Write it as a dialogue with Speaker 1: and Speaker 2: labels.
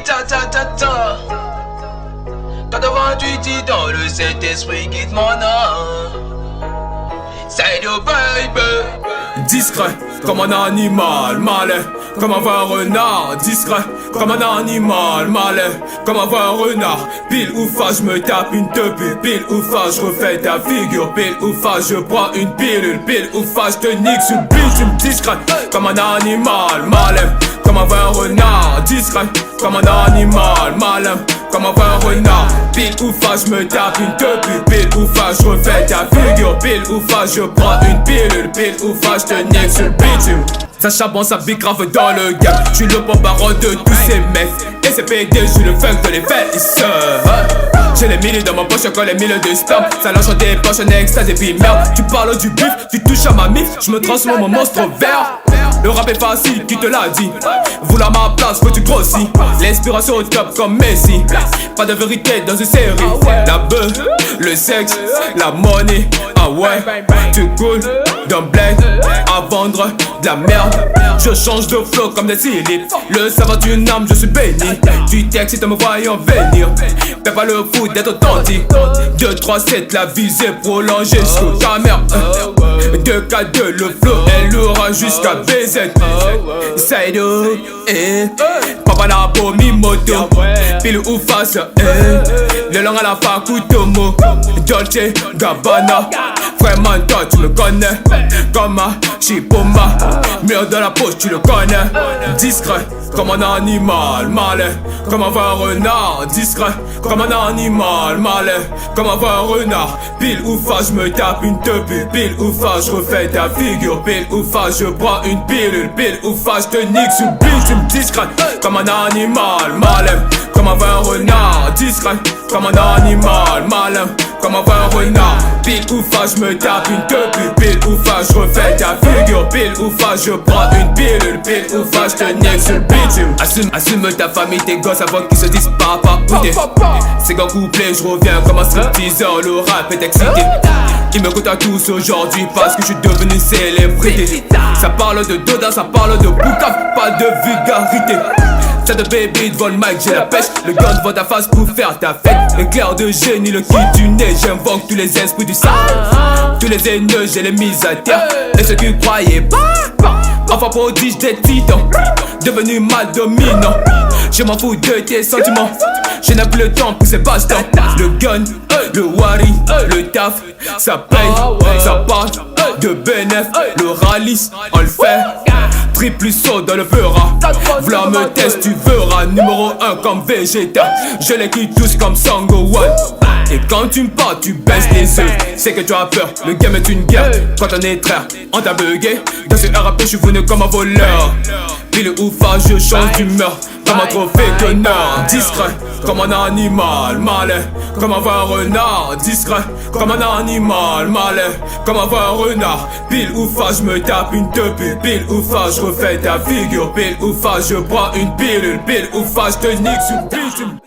Speaker 1: ta ta ta ta. 88 dit dans le Saint-Esprit guide mon âme. C'est du baby.
Speaker 2: Discret comme un animal malais, comme un vrai renard. Discret comme un animal malais, comme un vrai renard. Pile ou face, je me tape une teubue. Pile ou face, je refais ta figure. Pile ou face, je prends une pilule. Pile ou face, je te nique sur le bitume. Discret comme un animal malais, comme un vrai renard. Discret comme un animal malin, comme un vrai renard. Pile ou face, je me tape une teubue. Pile ou face, je refais ta figure. Pile ou face, je prends une pilule. Pile ou face, je te nique sur le bitume. Ça charbonne, ça vit grave dans le game. J'suis le porte-parole de tous ces mecs. Et c'est PD, j'suis le funk de les fêtes. J'ai les milliers dans ma poche, encore les milliers de sperme. Ça lâche des poches, un extase et puis merde. Tu parles du bif, tu touches à ma mif. J'me transforme en monstre vert. Le rap est facile, qui te l'a dit? Vouloir ma place, faut tu grossis. L'inspiration au top comme Messi. Pas de vérité dans une série. La bœuf, le sexe, la monnaie. Ah ouais, tu coules d'un bled à vendre de la merde. Je change de flow comme des silites. Le savoir d'une âme, je suis béni. Tu t'excites en me voyant venir. Fais pas le fou d'être authentique. 2, 3, 7, la visée prolongée jusqu'au ta mère. 2, 4, 2, le flow est lourd jusqu'à BZ. Saido, Papa n'a pas mis moto. Pile ou face, le long à la Fakutomo. Dolce Gabbana. Vraiment toi tu me connais. Comme un Chipoma. Mur dans la poche tu le connais. Discret comme un animal malais, comme un vrai renard. Discret comme un animal malais, comme un vrai renard. Pile ou face je me tape une teubue. Pile ou face je refais ta figure. Pile ou face je prends une pilule. Pile ou face je te nique sur le bitume. Discret comme un animal malais, comme un vrai renard. Discret comme un animal malin, comme un vrai renard. Pile ou face je me tape une teubue. Pile ou face je refais ta figure. Pile ou face je prends une pilule. Pile ou face je te nique sur le bitume. Assume ta famille, tes gosses avant qu'ils se disent papa où t'es. C'est qu'en couplet je reviens comme un stripteaseur. Le rap est excité. Ils me comptent à tous aujourd'hui parce que je suis devenu célébrité. Ça parle de Doda, ça parle de boucave, pas de vulgarité. Ça de baby devant le mic, j'ai la pêche. Le gun devant ta face pour faire ta fête. Éclair de génie, le kit du nez. J'invoque tous les esprits du sang. Tous les haineux, j'ai les mis à terre. Et ceux qui croyaient pas, enfant prodige des titans, devenu mal dominant. Je m'en fous de tes sentiments. Je n'ai plus le temps pour ces bastons. Le gun, le wari, le taf, ça paye, ça parle de bénéf. Le ralice, on le fait. Triple saut dans le verra. V'là me teste, tu verras. Numéro 1 comme Vegeta. Je les quitte tous comme Sango One. Et quand tu me parles, tu baisses les yeux. C'est que tu as peur, le game est une guerre. Quand on est frère, on t'a bugué. Dans ce RAP, je suis venu comme un voleur. Pile ou face, je change d'humeur. Comme un trophée d'honneur. Discret, comme un animal malais, comme un vrai renard. Discret, comme un animal malais, comme un vrai renard. Pile ou face, je me tape une teubue. Pile ou face, je refais ta figure. Pile ou face, je prends une pilule. Pile ou face, je te nique sur le bitume.